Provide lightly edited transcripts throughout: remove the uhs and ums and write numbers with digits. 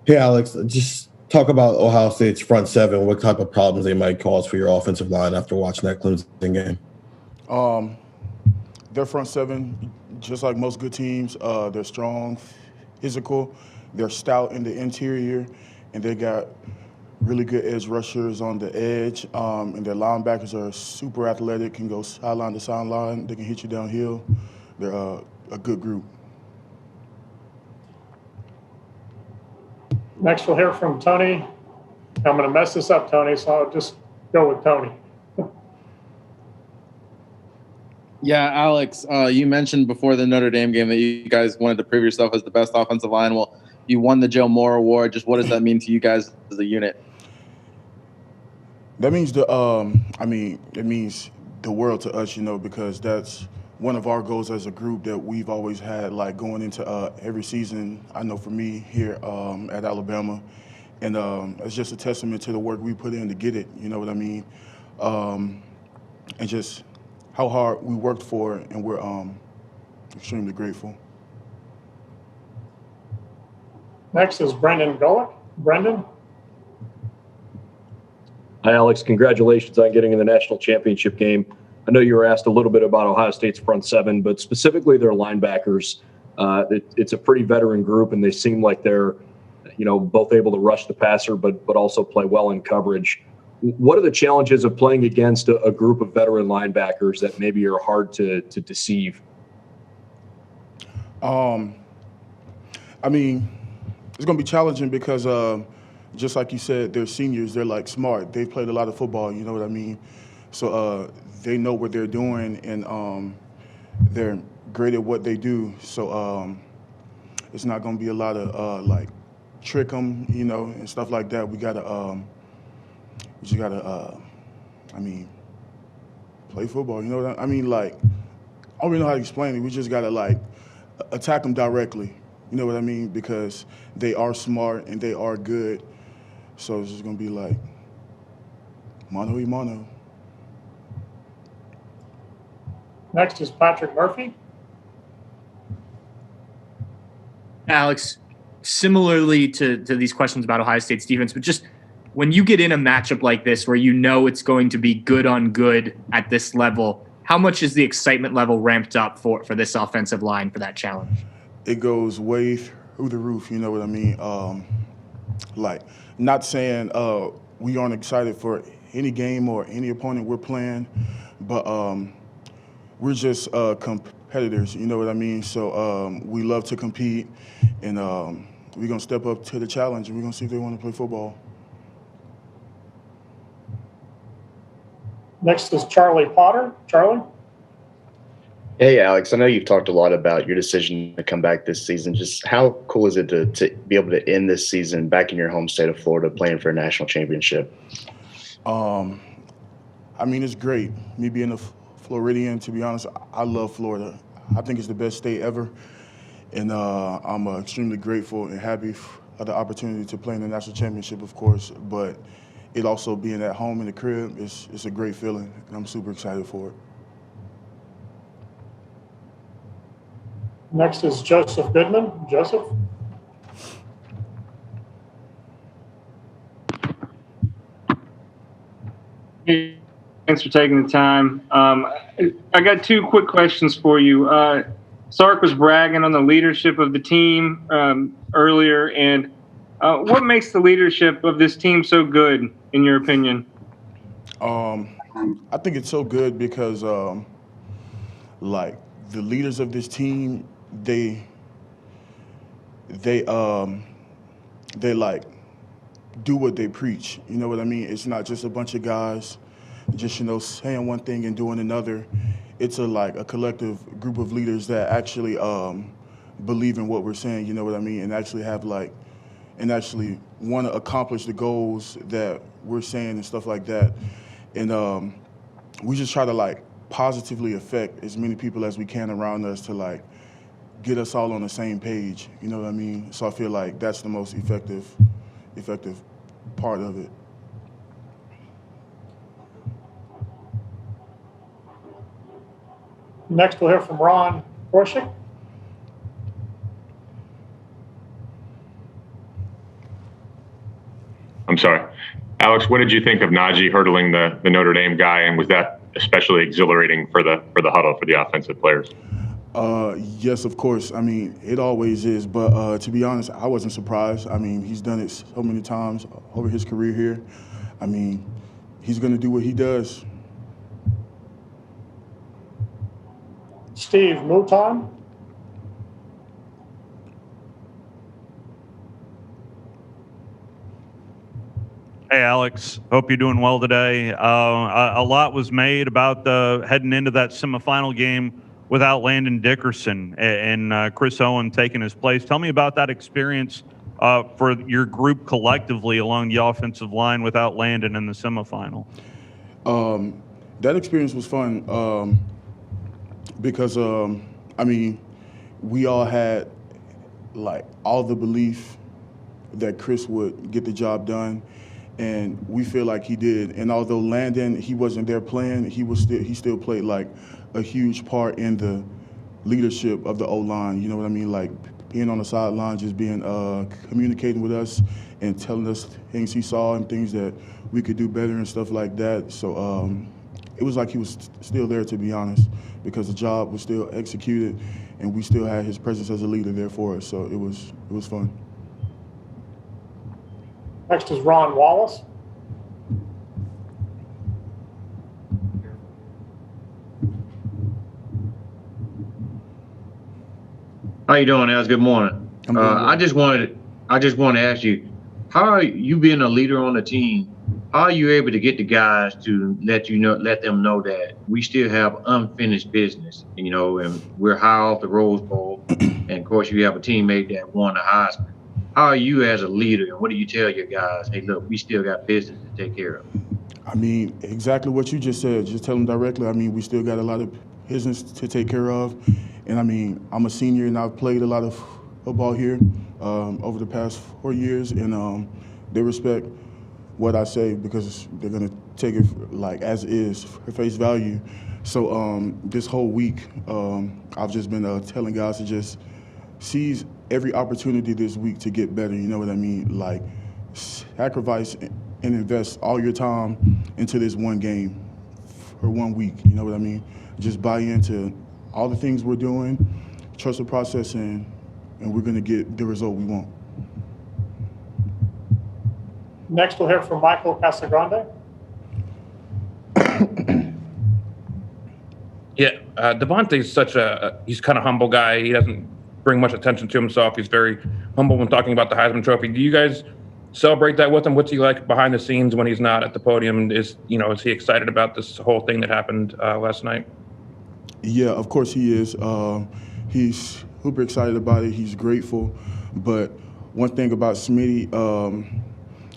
Hey, Alex, just talk about Ohio State's front seven, what type of problems they might cause for your offensive line after watching that Clemson game. Um, their front seven, just like most good teams, they're strong, physical, they're stout in the interior, and they got really good edge rushers on the edge. And their linebackers are super athletic, can go sideline to sideline. They can hit you downhill. They're a good group. Next, we'll hear from Tony. I'm going to mess this up, Tony, so I'll just go with Tony. Yeah, Alex, you mentioned before the Notre Dame game that you guys wanted to prove yourself as the best offensive line. Well, you won the Joe Moore Award. Just what does that mean to you guys as a unit? That means it means the world to us, because that's one of our goals as a group that we've always had, like going into every season. I know for me here at Alabama, and it's just a testament to the work we put in to get it. You know what I mean? And just how hard we worked for it, and we're extremely grateful. Next is Brendan Golick. Brendan? Hi, Alex. Congratulations on getting in the national championship game. I know you were asked a little bit about Ohio State's front seven, but specifically their linebackers. It's a pretty veteran group, and they seem like they're, both able to rush the passer, but also play well in coverage. What are the challenges of playing against a group of veteran linebackers that maybe are hard to deceive? It's going to be challenging because just like you said, they're seniors. They're like smart. They've played a lot of football. You know what I mean? So they know what they're doing, and they're great at what they do. So it's not going to be a lot of like trick them, and stuff like that. We just gotta, play football. You know what I mean? Like, I don't really know how to explain it. We just gotta like attack them directly. You know what I mean? Because they are smart and they are good. So it's just going to be like mano y mano. Next is Patrick Murphy. Alex, similarly to these questions about Ohio State's defense, but just when you get in a matchup like this where you know it's going to be good on good at this level, how much is the excitement level ramped up for this offensive line for that challenge? It goes way through the roof, you know what I mean? Like, not saying we aren't excited for any game or any opponent we're playing, but we're just competitors, you know what I mean? So we love to compete, and we're going to step up to the challenge, and we're going to see if they want to play football. Next is Charlie Potter. Charlie? Hey, Alex, I know you've talked a lot about your decision to come back this season. Just how cool is it to be able to end this season back in your home state of Florida playing for a national championship? It's great. Me being a Floridian, to be honest, I love Florida. I think it's the best state ever. And I'm extremely grateful and happy for the opportunity to play in the national championship, of course. But it also being at home in the crib, it's a great feeling, and I'm super excited for it. Next is Joseph Goodman. Joseph? Hey, thanks for taking the time. I got two quick questions for you. Sark was bragging on the leadership of the team earlier, and what makes the leadership of this team so good, in your opinion? I think it's so good because, like, the leaders of this team, they like do what they preach. You know what I mean? It's not just a bunch of guys just saying one thing and doing another. It's a collective group of leaders that actually believe in what we're saying. You know what I mean? And actually actually want to accomplish the goals that we're saying and stuff like that. And we just try to positively affect as many people as we can around us to get us all on the same page. You know what I mean? So I feel like that's the most effective part of it. Next, we'll hear from Ron Korshik. I'm sorry. Alex, what did you think of Najee hurdling the Notre Dame guy, and was that especially exhilarating for the huddle for the offensive players? Yes, of course. I mean, it always is. But to be honest, I wasn't surprised. I mean, he's done it so many times over his career here. I mean, he's going to do what he does. Steve, move time. Hey, Alex. Hope you're doing well today. A lot was made about heading into that semifinal game without Landon Dickerson and Chris Owen taking his place. Tell me about that experience for your group collectively along the offensive line without Landon in the semifinal. That experience was fun because, I mean, we all had, like, all the belief that Chris would get the job done. And we feel like he did. And although Landon, he wasn't there playing, he still played like a huge part in the leadership of the O-line. You know what I mean? Like being on the sideline, just being communicating with us and telling us things he saw and things that we could do better and stuff like that. So it was like he was still there, to be honest, because the job was still executed and we still had his presence as a leader there for us. So it was fun. Next is Ron Wallace. How you doing, Alex? Good morning. I just wanted to ask you, how are you being a leader on the team? How are you able to get the guys to let them know that we still have unfinished business, and we're high off the Rose Bowl, and of course you have a teammate that won the Heisman. How are you as a leader, and what do you tell your guys? Hey, look, we still got business to take care of. I mean, exactly what you just said. Just tell them directly. I mean, we still got a lot of business to take care of. And I mean, I'm a senior and I've played a lot of football here over the past 4 years. And they respect what I say because they're going to take it like as is for face value. So this whole week, I've just been telling guys to just seize every opportunity this week to get better. You know what I mean? Like sacrifice and invest all your time into this one game for 1 week. You know what I mean? Just buy into all the things we're doing, trust the process, and we're going to get the result we want. Next, we'll hear from Michael Casagrande. Yeah, Devontae's he's kind of humble guy. He doesn't bring much attention to himself. He's very humble when talking about the Heisman Trophy. Do you guys celebrate that with him? What's he like behind the scenes when he's not at the podium? Is he excited about this whole thing that happened last night? Yeah, of course he is. He's super excited about it. He's grateful. But one thing about Smitty,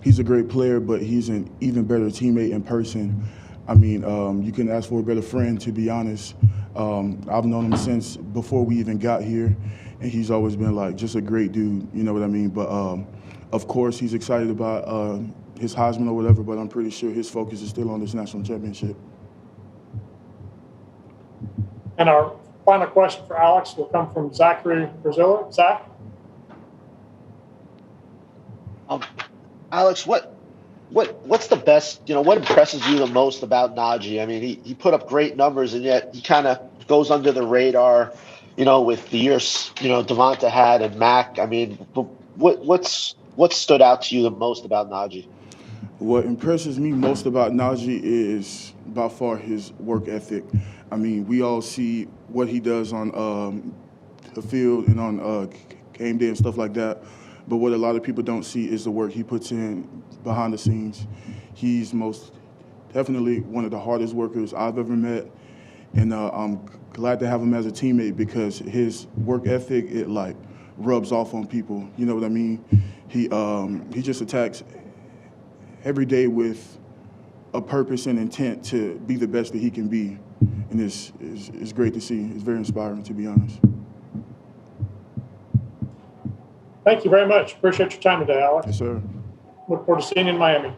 he's a great player, but he's an even better teammate in person. I mean, you can ask for a better friend, to be honest. I've known him since before we even got here, and he's always been like just a great dude, you know what I mean? But of course, he's excited about his Heisman or whatever, but I'm pretty sure his focus is still on this national championship. And our final question for Alex will come from Zachary Braziller. Zach? Alex, what's the best, what impresses you the most about Najee? I mean, he put up great numbers, and yet he kind of goes under the radar, with the years, Devonta had and Mac. I mean, what stood out to you the most about Najee? What impresses me most about Najee is by far his work ethic. I mean, we all see what he does on the field and on game day and stuff like that. But what a lot of people don't see is the work he puts in behind the scenes. He's most definitely one of the hardest workers I've ever met. And I'm glad to have him as a teammate because his work ethic, it like rubs off on people. You know what I mean? He just attacks every day with a purpose and intent to be the best that he can be. And it's great to see. It's very inspiring, to be honest. Thank you very much. Appreciate your time today, Alex. Yes, sir. Look forward to seeing you in Miami.